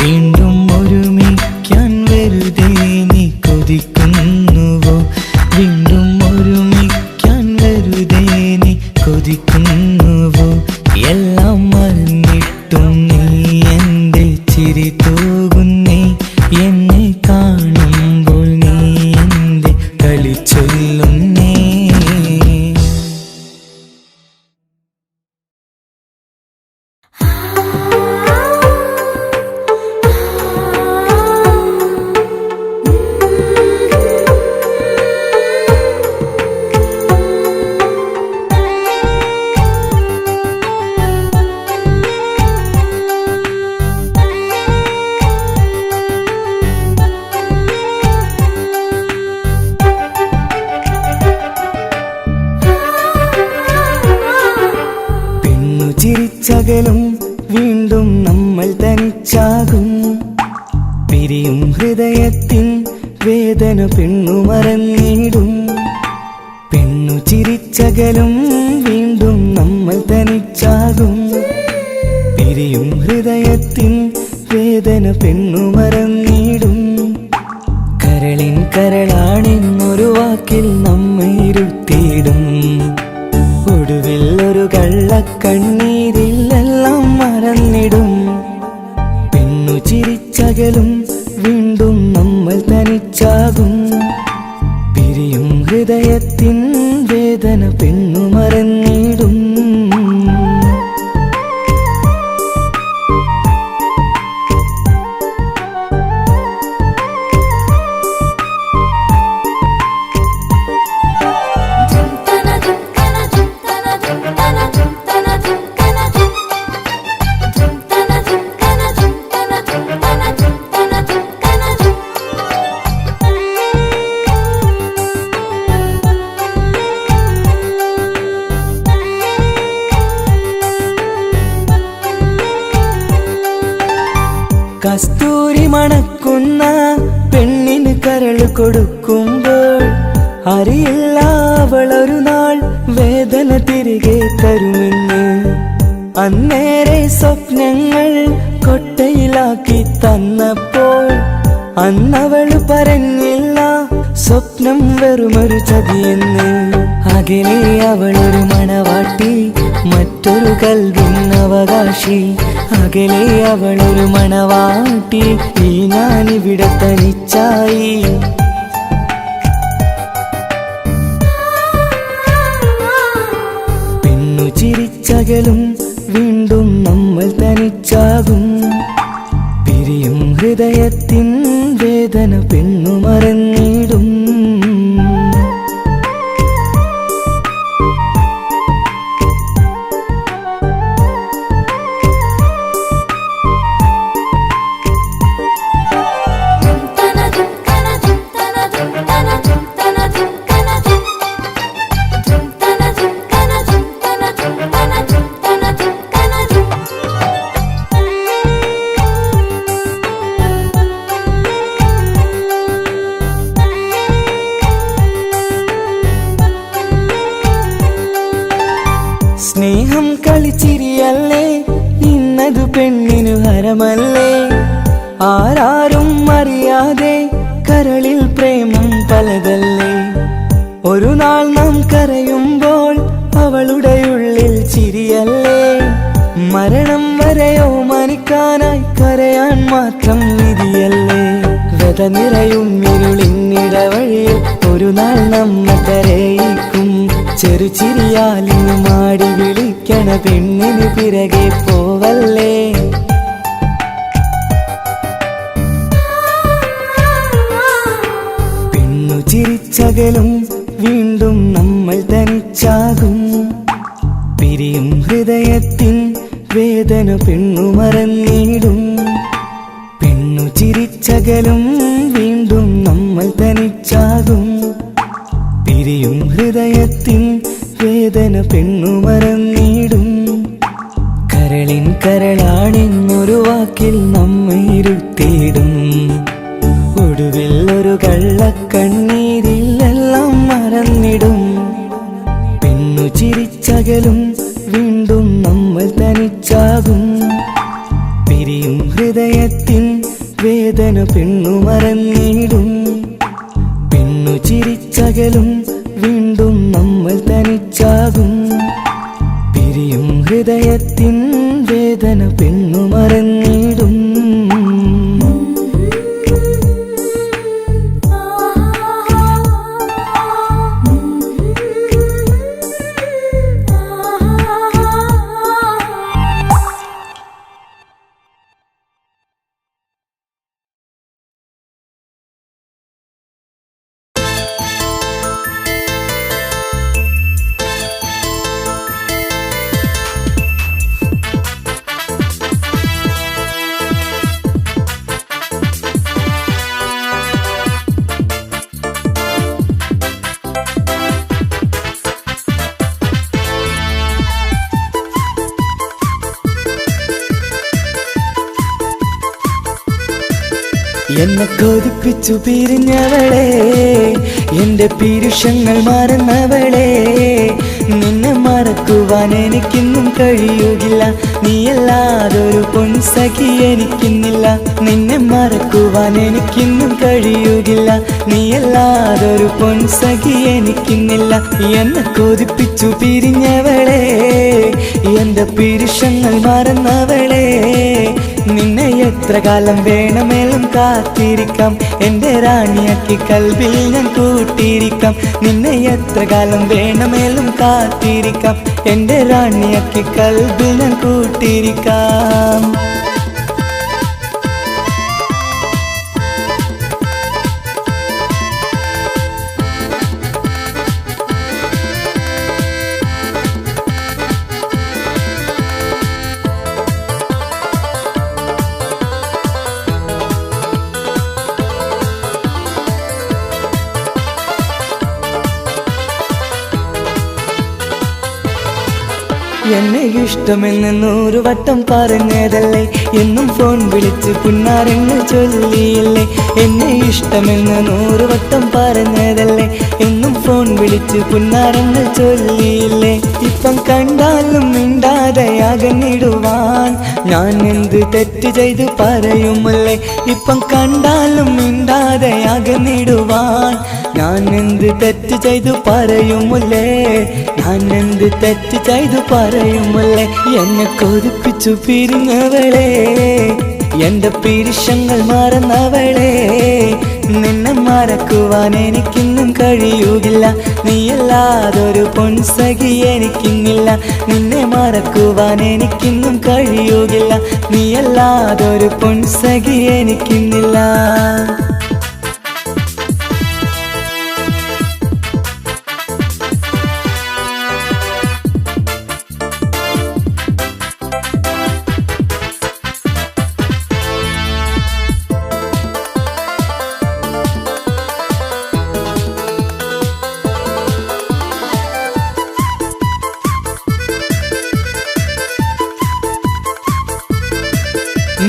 വീണ്ടും ഒരുമിക്കാൻ വെറുതെ നീ കൊതിക്കുന്നുവോ? വീണ്ടും ഒരുമിക്കാൻ വെറുതെ നീ കൊതിക്കുന്നുവോ? എല്ലാം മറന്നിട്ടും നീ എന്റെ ചിരി തൂകുന്നേ. എന്നെ കാണുമ്പോൾ നീ എന്റെ കളി ചൊല്ലും ചിരിച്ചകലും വീണ്ടും നമ്മൾ തനിച്ചാകും പിരിയും ഹൃദയത്തിൻ വേദന പെണ്ണു മറന്നിടും പെണ്ണു ചിരിച്ചകലും വീണ്ടും നമ്മൾ തനിച്ചാകും പിരിയും ഹൃദയത്തിൻ വേദന പെണ്ണു മറന്നിടും കരളിൻ കരളാണെന്നൊരു വാക്കിൽ നമ്മെ ഇരുത്തിയിടും ഒടുവിൽ ഒരു കള്ളക്കണ്ണീരിലെല്ലാം മറന്നിടും പെണ്ണു ചിരിച്ചകലും വീണ്ടും നമ്മൾ തനിച്ചാകും പിരിയും ഹൃദയത്തിൻ വേദന പെണ്ണു മറന്നിടും കസ്തൂരി മണക്കുന്ന പെണ്ണിന് കരള് കൊടുക്കുമ്പോൾ അറിയില്ല അവളൊരു നാൾ വേദന തിരികെ തരുമെന്ന് അന്നേരെ സ്വപ്നങ്ങൾ കൊട്ടയിലാക്കി തന്നപ്പോൾ അന്നവള് പറഞ്ഞില്ല സ്വപ്നം വെറുമൊരു ചതിയെന്ന് അകലെ അവളൊരു മണവാട്ടി മറ്റൊരു കൽവിൻ അവകാശി അകലെ അവളൊരു മണവാട്ടി ഈ ഞാനിവിടെ തനിച്ചായി പെണ്ണു ചിരിച്ചകലും വീണ്ടും നമ്മൾ തനിച്ചാകും പിരിയും ഹൃദയത്തിൻ വേദന പെണ്ണു മറന്നിടും സ്നേഹം കളിച്ചിരിയല്ലേ ഇന്നതു പെണ്ണിനു ഹരമല്ലേ ആരാരും അറിയാതെ കരളിൽ പ്രേമം പലതല്ലേ ഒരു നാൾ നാം കരയുമ്പോൾ അവളുടെ ഉള്ളിൽ ചിരിയല്ലേ മരണം വരെയോ മനിക്കാനായി കരയാൻ മാത്രം വിധിയല്ലേ വ്യത നിറയും ഇരുളിന്നിടവഴിയിൽ ഒരു നാൾ നമ്മെ കരയിക്കും ചെറുചിരിയാലിന് മാടി വിളിക്കണ പെണ്ണിന് പിറകെ പോവല്ലേ പെണ്ണു ചിരിച്ചകലും വീണ്ടും നമ്മൾ തനിച്ചാകും പിരിയും ഹൃദയത്തിൻ വേദന പെണ്ണു മറന്നിടും പെണ്ണു ചിരിച്ചകലും വീണ്ടും നമ്മൾ തനിച്ചാകും പിരിയും ഹൃദയത്തിൻ വേദന പെണ്ണു മറന്നിടും കരളിൻ കരളാണെന്നൊരു വാക്കിൽ നമ്മെ ഇരുത്തിയിടും ഒടുവിൽ ഒരു കള്ളക്കണ്ണീരിലെല്ലാം മറന്നിടും പെണ്ണു ചിരിച്ചകലും വീണ്ടും നമ്മൾ തനിച്ചാകും പിരിയും ഹൃദയത്തിൻ വേദന പെണ്ണു മറന്നിടും പെണ്ണു ചിരിച്ചകലും വീണ്ടും നമ്മൾ തനിച്ചാകും പിരിയും ഹൃദയത്തിൻ വേദന പെണ്ണു മറന്നിടും എന്നെ കൊതിപ്പിച്ചു പിരിഞ്ഞവളെ, എന്റെ പീരുഷങ്ങൾ മറന്നവളെ. നിന്നെ മറക്കുവാൻ എനിക്കിന്നും കഴിയുകില്ല, നീയല്ലാതൊരു പൊൻസഖി എനിക്കിന്നില്ല. നിന്നെ മറക്കുവാൻ എനിക്കിന്നും കഴിയുകില്ല, നീയല്ലാതൊരു പൊൻസഖി എനിക്കിന്നില്ല. എന്നെ കൊതിപ്പിച്ചു പിരിഞ്ഞവളെ, എന്റെ പീരുഷങ്ങൾ മറന്നവളെ. നിന്നെ എത്ര കാലം വേണമെങ്കിലും കാത്തിരിക്കാം, എന്റെ റാണിയാക്കി കൽബിൽ ഞാൻ കൂട്ടിയിരിക്കാം. നിന്നെ എത്ര കാലം വേണമെങ്കിലും കാത്തിരിക്കാം, എന്റെ റാണിയാക്കി കൽബിൽ ഞാൻ കൂട്ടിയിരിക്കാം. എന്നെ ഇഷ്ടമെന്ന് 100 വട്ടം പറഞ്ഞതല്ലേ, എന്നും ഫോൺ വിളിച്ച് പുന്നാരങ്ങൾ ചൊല്ലിയില്ലേ. എന്നെ ഇഷ്ടമെന്ന് 100 വട്ടം പറഞ്ഞതല്ലേ, എന്നും ഫോൺ വിളിച്ച് പുന്നാരങ്ങൾ ചൊല്ലിയില്ലേ. ഇപ്പം കണ്ടാലും മിണ്ടാതെ അകന്നിടുവാൻ ഞാൻ എന്ത് തെറ്റ് ചെയ്ത് പറയുമല്ലേ. ഇപ്പം കണ്ടാലും മിണ്ടാതെ അകന്നിടുവാൻ ഞാൻ എന്ത് തെറ്റ് ചെയ്തു പറയുമല്ലേ, ഞാൻ എന്ത് തെറ്റ് ചെയ്തു പറയുമല്ലേ. എന്നെ കൊതിപ്പിച്ചു പിരിഞ്ഞവളെ, എന്റെ പീരുഷങ്ങൾ മറന്നവളെ. നിന്നെ മറക്കുവാൻ എനിക്കിന്നും കഴിയുകില്ല, നീയല്ലാതൊരു പൊൻസഖി എനിക്കിന്നില്ല. നിന്നെ മറക്കുവാൻ എനിക്കിന്നും കഴിയുകില്ല, നീയല്ലാതൊരു പൊൻസഖി എനിക്കിന്നില്ല.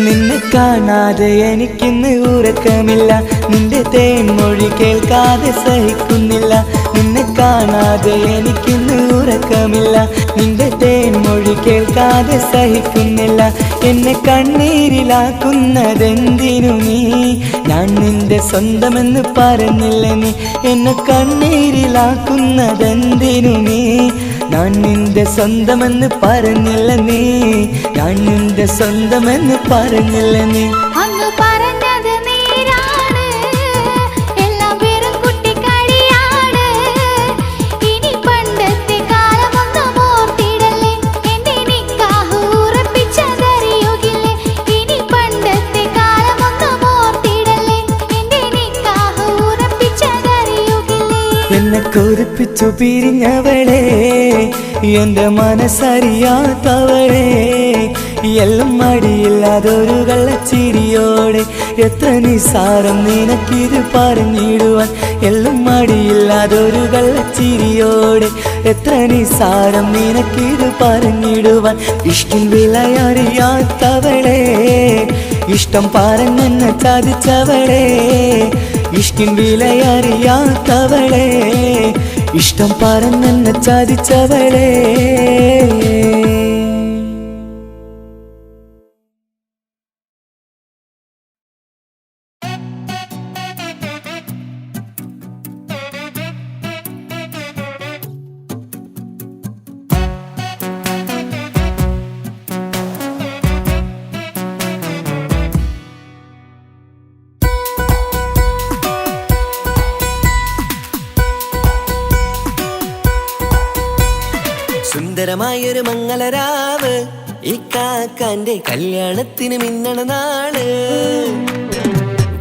നിന്നെ കാണാതെ എനിക്കിന്ന് ഉറക്കമില്ല, നിന്റെ തേൻമൊഴി കേൾക്കാതെ സഹിക്കുന്നില്ല. നിന്നെ കാണാതെ എനിക്കിന്ന് ഉറക്കമില്ല, നിന്റെ തേൻമൊഴി കേൾക്കാതെ സഹിക്കുന്നില്ല. എന്നെ കണ്ണീരിലാക്കുന്നതെന്തിനു നീ, ഞാൻ നിന്റെ സ്വന്തമെന്ന് പറഞ്ഞില്ല നീ. എന്നെ കണ്ണീരിലാക്കുന്നതെന്തിനു നീ, ഞാൻ നിന്റെ സ്വന്തമെന്ന് പറഞ്ഞില്ല നീ. ഞാൻ നിന്റെ സ്വന്തമെന്ന് പറഞ്ഞില്ല നീ. അന്ന് പറഞ്ഞത് നേരാണ്, എല്ലാം വെറും കുട്ടിക്കളിയാണ്. ഇനി പണ്ടത്തെ കാലമൊന്നും ഓർത്തിടല്ലേ, എന്റെ നിക്കാഹ് ഉറപ്പിച്ചതറിയുകില്ലേ. ഇനി പണ്ടത്തെ കാലമൊന്നും ഓർത്തിടല്ലേ, എന്റെ നിക്കാഹ് ഉറപ്പിച്ചതറിയുകില്ലേ. എന്നെ കൊതിപ്പിച്ചു പിരിഞ്ഞവളെ, എന്റെ മനസ്സറിയാത്തവളെ. എല്ലാം മടിയില്ലാതൊരു കള്ളച്ചിരിയോടെ, എത്ര നിസാരം നിനക്കിത് പറഞ്ഞിടുവാൻ. എല്ലാം മടിയില്ലാതൊരു കള്ളച്ചിരിയോടെ, എത്ര നിസാരം നിനക്കിത് പറഞ്ഞിടുവാൻ. ഇഷ്ടം വിലയറിയാത്തവളെ, ഇഷ്ടം പറഞ്ഞെന്നെ ചതിച്ചവളെ. ഇഷ്ടം വിലയറിയാത്തവളെ, ഇഷ്ടം പറഞ്ഞെന്നെ ചതിച്ചവളെ. സുന്ദരമായൊരു മംഗളരാവ്, ഇക്കാക്കാന്റെ കല്യാണത്തിന് മിന്നണ നാള്.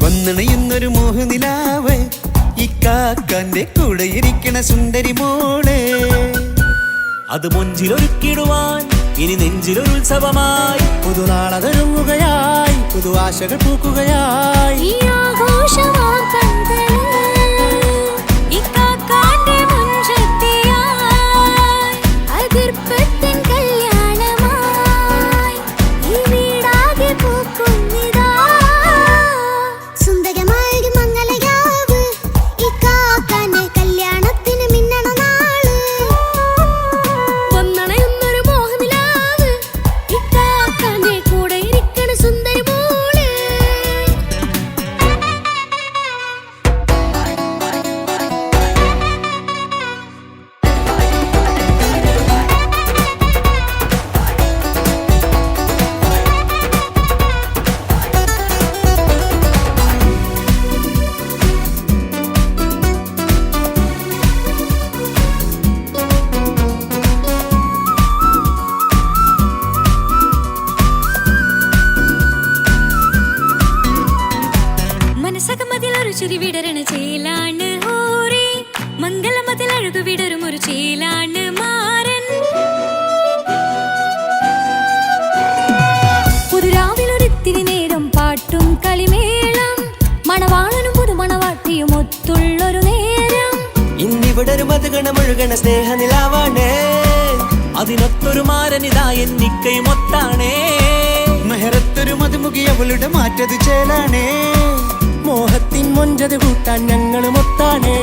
വന്നണയുന്നൊരു മോഹനിലാവ്, ഇക്കാക്കാന്റെ കൂടെ ഇരിക്കണ സുന്ദരി മോള്. അത് മൊഞ്ചിലൊരുക്കിടുവാൻ ഇനി നെഞ്ചിലൊരു ഉത്സവമായി, പുതുനാളതൊരുങ്ങുകയായി, പുതു ആശകൾ പൂക്കുകയായി. ഈ ആഘോഷമാക്കണ്ടേ ഇക്കാക്കാന്റെ മുൻചെത്തിയായി, അതിർപ്പത്തിൻ കല്യാണമായി ഈ വീടാകെ പൂക്കുന്നിതാ. സുന്ദരി അഴകു വിടരും ഒരു ചേലാണ് മാരൻ. പുതുരാവിലൊരിത്തിരി നേരം പാട്ടും കളിമേളം, മണവാളനും പുതുമണവാട്ടിയും ഒത്തുള്ളൊരു നേരം. ഇന്നിവിടെ ഒരു മധുഗണമൊഴുകണ സ്നേഹനിലാവാണേ, അതിനൊത്തൊരു മാരനിതാ എന്നിക്കയും ഒത്താണേ. മെഹറത്തൊരു മധുമുഖി അവളുടെ മാറ്റത് ചേലാണേ, മോഹത്തിൻ മൊഞ്ചത് കൂട്ടാൻ ഞങ്ങളും ഒത്താണേ.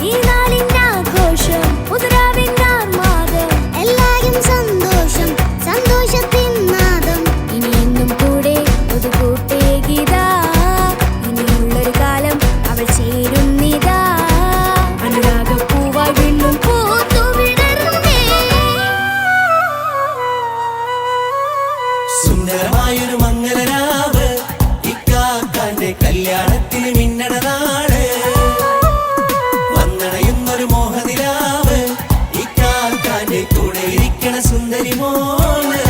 ഈ നാളിന്റെ ആഘോഷം പുതുരാവിന്റെ ആർമാദം, എല്ലാരും സന്തോഷം സന്തോഷത്തിൻ നാദം. ഇനി എന്നും കൂടെ പുതുകൂട്ടേ ഗീതാ, ഇനിയുള്ളൊരു കാലം അവൾ ചേരുന്നിതാ. അനുരാഗപ്പൂവായി വീണ്ടും പൂത്തുവിടരുന്നേ. സുന്ദരമായൊരു മംഗളരാവ്, ഇക്കാക്കാന്റെ കല്യാണത്തിന് മിന്നണ നാട്. വന്നണയുന്നൊരു മോഹനിലാവ്, ഇക്കാക്കാന്റെ കൂടെ ഇരിക്കണ സുന്ദരി മോള്.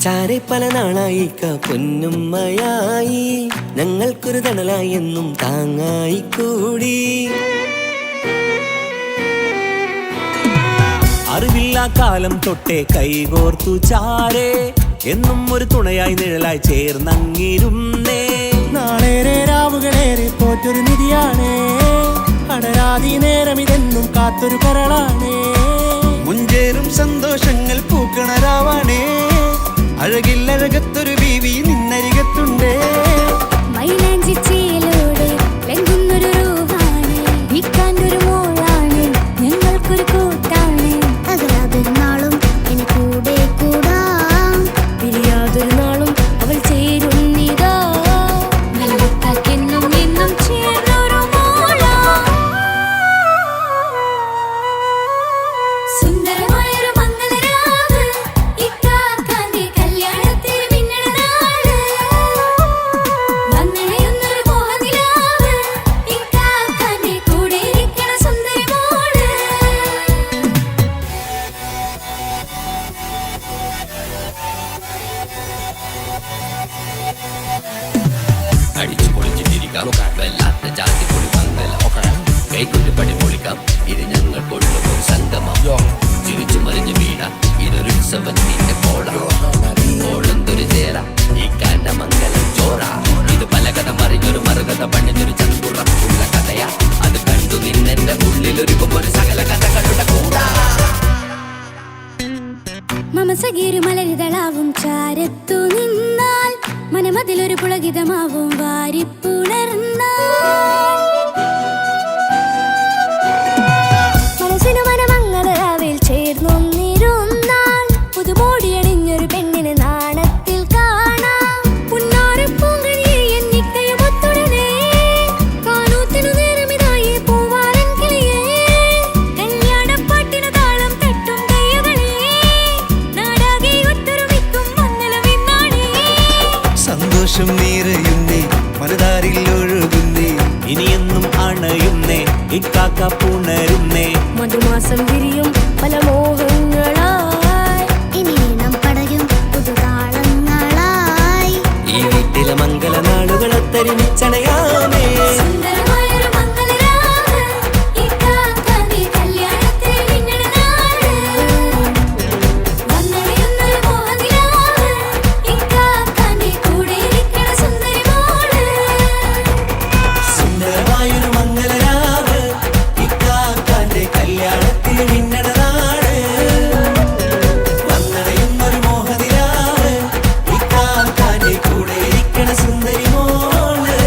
ചാരെ പല നാളായി പൊന്നുമ്മയായി, ഞങ്ങൾക്കൊരു തണലായി എന്നും താങ്ങായി കൂടി. അറിവില്ല കാലം തൊട്ടേ കൈകോർത്തു ചാരേ, എന്നും ഒരു തുണയായി നിഴലായി ചേർന്നങ്ങിരുന്നേ. നാളേറെ രാവുകളേറെ പോറ്റൊരു നിധിയാണേ, അടരാതി നേരം ഇതെന്നും കാത്തൊരു കരളാണേ. മുഞ്ചേറും സന്തോഷങ്ങൾ പൂക്കണരാവാണേ, അഴകില്ലഴകത്തൊരു ബീവി നിന്നരികത്തുണ്ടേ. മൈലാഞ്ചിച്ചേലോടെ ലംഘുന്നൊരു റൂഹാണ്, ഇക്കാന്റൊരു മോളാണ്, ഞങ്ങൾക്കൊരു കൂട്ടാണ്. അകലാതൊരു നാളും ഇനി കൂടെ കൂടാം, പിരിയാതൊരു നാളും അവൾ ചേരുന്നിതാ. നൽകക്കെന്നും എന്നും ചേർന്നൊരു മോളാ. സുന്ദരമായൊരു മംഗളരാവ്, ഇക്കാക്കാന്റെ കല്യാണത്തിന് മിന്നണ നാട്. വന്നണയുന്നൊരു മോഹനിലാവ്, ഇക്കാക്കാന്റെ കൂടെ ഇരിക്കണ സുന്ദരി മോള്. അടിച്ചു പൊളിച്ചിട്ടിരിക്കാം, വല്ലാത്ത ജാതി പൊളി മംഗലം. കൈകൊണ്ട് പടി പൊളിക്കാം, ഇത് ഞങ്ങൾ കൊള്ളും ഒരു സംഗമം. ചിരിച്ചു മറിഞ്ഞു വീണ ഇതൊരു ഉത്സവത്തിന്റെ കോളം. കോളന്തൊരു ചേര ഈ കാണ്ട മംഗലം ചോറ. ഇത് പലകഥ മറിഞ്ഞൊരു മറുകഥ പണിഞ്ഞൊരു ചന്തുറപ്പുള്ള കഥയാ. അത് കണ്ടു നിന്നെന്റെ ഉള്ളിലൊരുക്കും ഒരു സകല കഥകളുടെ കൂടാ. മമസഗീരു മലരിതളാവും ചാരത്തു നിന്നാൽ, മനമതിലൊരു പുളകിതമാവും വാരിപ്പുണർന്നാൽ. മനസ്സിനു മനമംഗളരാവിൽ ചേർന്നൊന്നിരുന്നാൽ, പുതുമോടിയണിഞ്ഞൊരു പെണ്ണിന് നാണത്തിൽ കാണാം. പുന്നാരപ്പൂങ്കണിയെ എന്നിക്കയും ഒത്തുടനെ, കാനൂത്തിനു നേരമിതായി പൂവാലൻ കിളിയേ. കല്യാണപ്പാട്ടിനു താളം തട്ടും കയ്യുകളെ, നാടാകെ ഒത്തൊരുമിക്കും മംഗളം ഇന്നാണേ. സന്തോഷം നിറയുന്നേ, മനതാരിൽ ഒഴുകുന്നേ, ഇനിയെന്നും അണയുന്നേ, ഇക്കാക്ക പുണരുന്നേ. മധുമാസം വിരിയും പല മോഹങ്ങളായി, ഇനി നാം പടരും പുതുതാളങ്ങളായി. ഈ വീട്ടിലെ മംഗളനാളുകളൊത്തരിമിച്ചണയാമേ. സുന്ദരമായൊരു മംഗളരാവ്, ഇക്കാക്കാന്റെ കല്യാണത്തിന് മിന്നണ നാട്. വന്നണയുന്നൊരു മോഹനിലാവ്, ഇക്കാക്കാന്റെ കൂടെ ഇരിക്കണ സുന്ദരി മോള്. സുന്ദരമായൊരു മംഗളരാവ്, ഇക്കാക്കാന്റെ കല്യാണത്തിന് മിന്നണ നാട്. വന്നണയുന്നൊരു മോഹനിലാവ്, ഇക്കാക്കാന്റെ കൂടെ ഇരിക്കണ സുന്ദരി മോള്.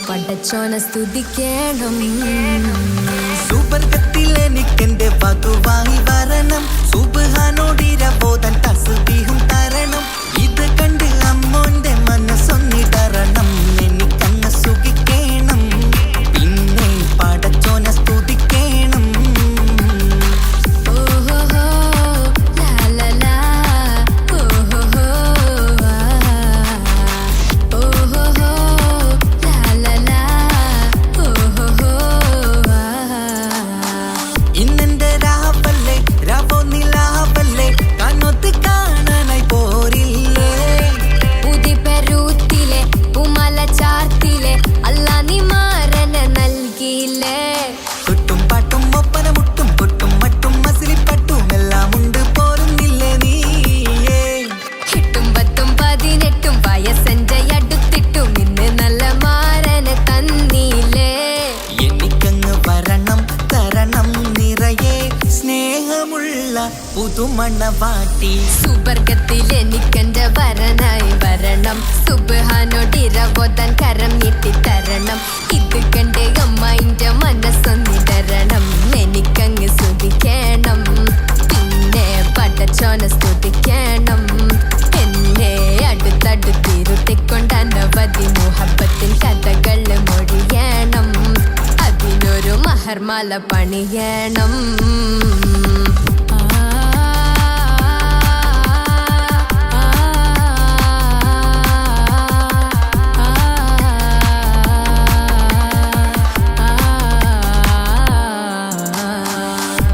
പടച്ചോനെ സ്തുതിക്കണം. സുബർഗത്തിൽ എനിക്കെന്റെ വധുവായി വരണം, സുബ്ഹാനോടിരബോധൻ തസ്ബീഹും തരണം. ഇത് കണ്ട് അമ്മോന്റെ മനസ്സൊന്നിടറണം, എനിക്കങ്ങ് സുഖിക്കണം, പിന്നെ പടച്ചോനെ സ്തുതിക്കണം. ഓഹോ ലാ ലാ ലാ ഓഹോ ഓഹോ ലാ ലാ ലാ ഓഹോ. ഇന്നെന്റെ രാവല്ലേ രാവോ നിലാവല്ലേ, കണ്ണൊത്ത് കാണാനായി പോരില്ലേ. ഉദിപെരൂത്തിലെ ഉമല ചാർത്തിലെ അല്ലാ നീ മാരനെ നൽകിയില്ലേ. തൊട്ടും പാട്ടും ഒപ്പന മുട്ടും കൊട്ടും മട്ടും മസിലിപ്പട്ടും എല്ലാം ഉണ്ട് പോരുന്നില്ലേ നീയേ. 8 10 18 വയസ്സെന്റെ അടുത്തിട്ടും ഇന്ന് നല്ല മാരനെ തന്നീലേ. എനിക്കങ്ങ് വരണം തരണം നിറയെ സ്നേഹമുള്ള പുതുമണവാട്ടി. സുബർഗത്തിൽ എനിക്കെന്റെ വരനായി വരണം, സുബ്ഹാനോടിരബോധൻ കരം നീട്ടി തരണം. ഇത് കണ്ട് അമ്മയിന്റെ മനസ്സൊന്നിടരണം, എനിക്കങ്ങ് സ്തുതിക്കണം, പിന്നെ പടച്ചോനെ സ്തുതിക്കണം. എന്നെ അടുത്തടുത്തിരുത്തിക്കൊണ്ട് അനവധി മുഹബത്തിൻ കഥകൾ മൊഴിയണം, അതിനൊരു മഹർമാല പണിയണം.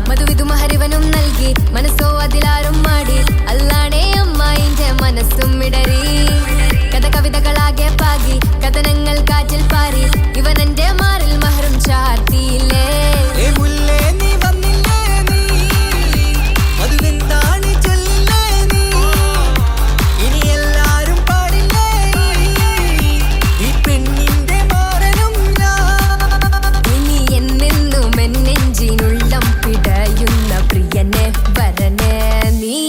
മധുവിധു മഹരിവനും നൽകി മനസ്സോ അതിലാരും മാടി, അല്ലാണേ അമ്മായിന്റെ മനസ്സും ഇടറി. കഥ കവിതകളാകെ പാകി കഥനങ്ങൾ കാറ്റിൽ പാറി, ഇവനെന്റെ മാറിൽ മഹറും ചാർത്തിയില്ലേ. ഏ മുല്ലേ നീ വന്നില്ലേ നീ, മധുവെന്താണ് ചൊല്ലില്ലേ നീ, ഇനി എല്ലാരും പാടില്ലേ ഈ പെണ്ണിന്റെ മാറനും ഞാൻ. ഇനി എന്നെന്നും എന്നെഞ്ചിനുള്ളം പിടയുന്ന പ്രിയനെ വരനെ നീ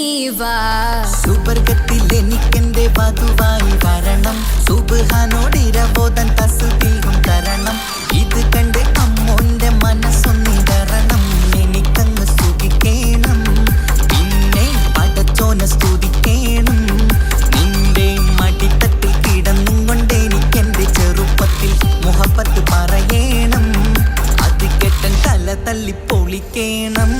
വാ. സുബർഗത്തിൽ എനിക്കെന്റെ വധുവായി വരണം, സുബ്ഹാനോടിരബോധൻ തസ്ബീഹും തരണം. ഇത് കണ്ട് അമ്മോന്റെ മനസ്സൊന്നിടറണം, എനിക്കങ്ങ് സുഖിക്കണം, പിന്നെ പടച്ചോനെ സ്തുതിക്കണം. നിന്റെ മടിത്തട്ടിൽ കിടന്നും കൊണ്ട് എനിക്കെന്റെ ചെറുപ്പത്തിൽ മുഹബത്ത് പറയണം, അത് കെട്ടൻ തല തല്ലി പൊളിക്കണം.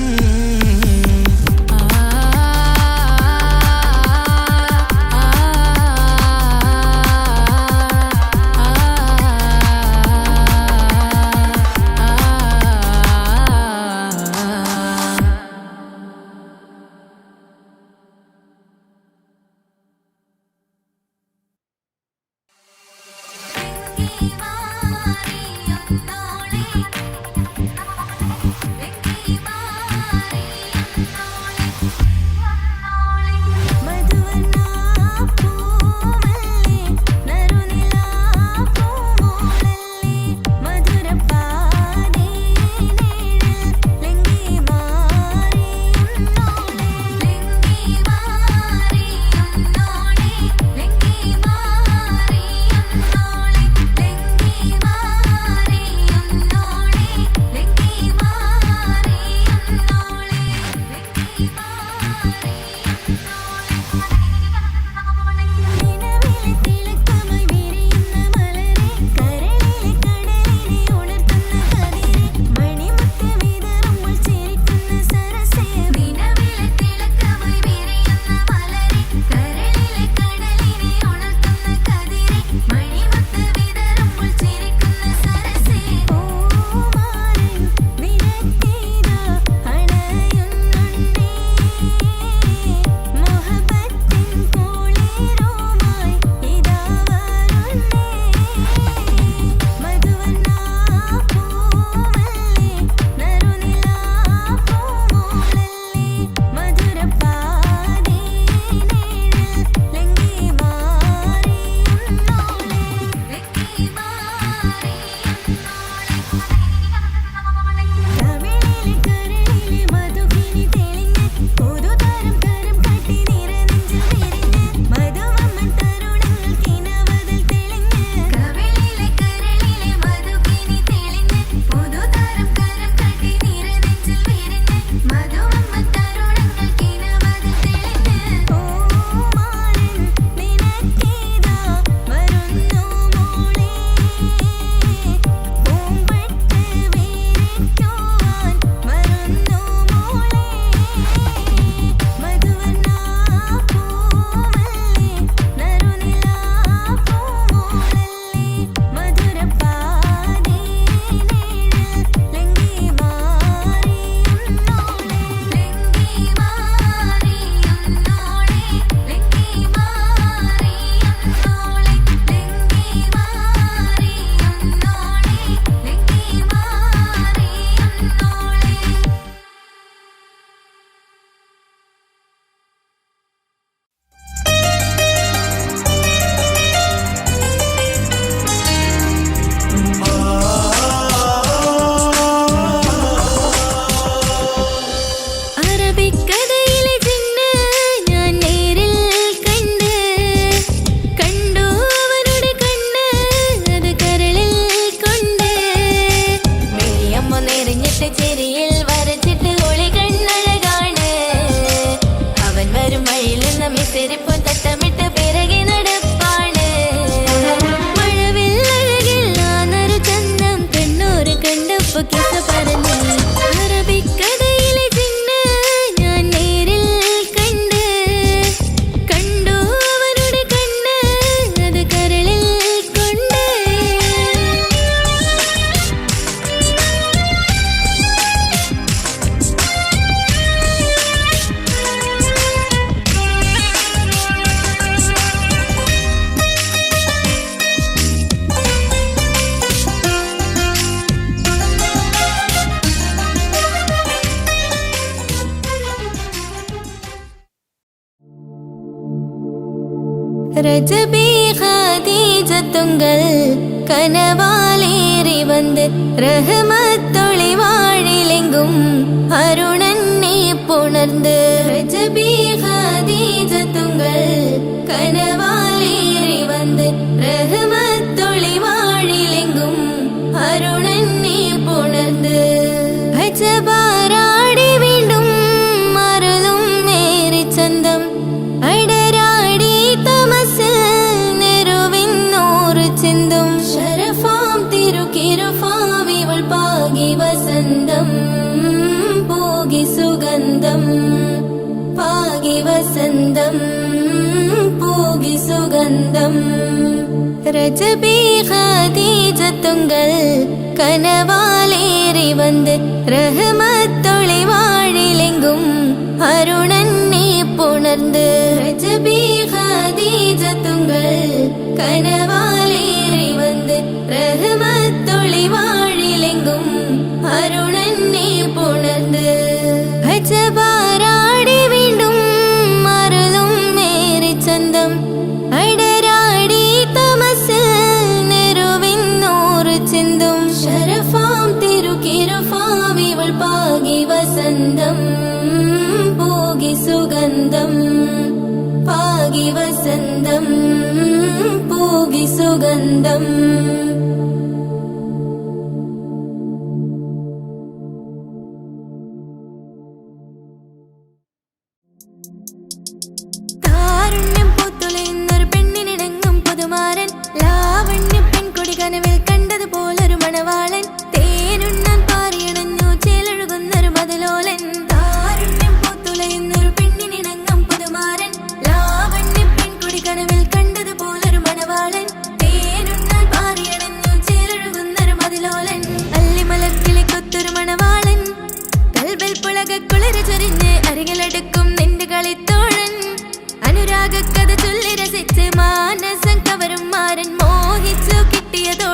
അറബിക്കഥയിലെ ജിന്ന് ഞാൻ നേരിൽ കണ്ട് കണ്ടു അവരുടെ കണ്ണ് അത് കരളിൽ കൊണ്ട് മെയ്യമ്മ നിറഞ്ഞിട്ട് ചെരിയിൽ വരച്ചിട്ട് ഒളി കണ്ണഴകാണ് അവൻ വരും വഴിയിൽ നിന്ന് മിസിരിപ്പ് തട്ടമിട്ട് പിറകെ നടപ്പാണ് മഴവിൽ അഴകിൽ ആനൊരു ചന്തം കണ്ണൂര് കണ്ടപ്പോ കിസ പറഞ്ഞു അറബിക്കഥയിലെ ജിന്ന് ഞാൻ നേരിൽ കണ്ട് കണ്ടു അവരുടെ കണ്ണ് അത് കരളിൽ കൊണ്ട് ரஜபி ஹதீஜத்துங்கள் கனவாலேறி வந்து ரஹமத்தொளி வாழிலெங்கும் அருணன்னே புணர்ந்து ரஜபி ஹதீஜத்துங்கள் கனவாலேறி வந்து ரஹமத்தொளி வாழிலெங்கும் அருணன்னே புணர்ந்து அஜபாராடி വീണ്ടും മറലും മേരി ചന്തം അടരാടി തമസിൽ നെരുവിന്നൂറ് ചിന്തും ശരഫാം തിരുക്കിരുഫാം ഇവൾ പാകി വസന്തം പോകി സുഗന്ധം പാകി വസന്തം പോകി സുഗന്ധം രജബി ഖദീജത്തുങ്കൾ കനവാലേറി വന്ന് റഹ്മത്തൊളി വാഴിലെങ്കും അരുണന്നെ പുണർന്ന് രജബി ഖദീജത്തുങ്കൾ കനവാലേറി വന്ന് റഹ്മത്തൊളി വാഴിലെങ്കും അരുണന്നെ പുണർന്ന് അജബാരാടി വീണ്ടും മറലും മേരി ചന്തം അടരാടി തമസിൽ നെരുവിന്നൂറ് ചിന്തും ശരഫാം തിരുക്കിരുഫാം ഇവൾ പാകി വസന്തം പോകി സുഗന്ധം പാകി വസന്തം പോകി സുഗന്ധം താരുണ്യം പൂത്തുലയുന്നൊരു പെണ്ണിനിണങ്ങും പുതുമാരൻ ലാവണ്യ പെൺകൊടി കനവിൽ കണ്ടതുപോലൊരു മണവാളൻ തേനുണ്ണാൻ പാറിയണഞ്ഞു ചേലൊഴുകുന്നൊരു മതിലോലൻ താരുണ്യം പൂത്തുലയുന്നൊരു പെണ്ണിനിണങ്ങും പുതുമാരൻ ലാവണ്യ പെൺകൊടി കനവിൽ കണ്ടതുപോലൊരു മണവാളൻ തേനുണ്ണാൻ പാറിയണഞ്ഞു ചേലൊഴുകുന്നൊരു മതിലോലൻ അല്ലിമലർക്കിളി കൊത്തൊരു മണവാളൻ കൽബിൽ പുളകുളിര് ചൊരിഞ്ഞ് അരികിലടുക്കും നിന്റെ കളിത്തോഴൻ അനുരാഗ കഥ ചൊല്ലി രസിച്ച് മാനസം കവരും മാരൻ മോഹിച്ചു കിട്ടിയതോ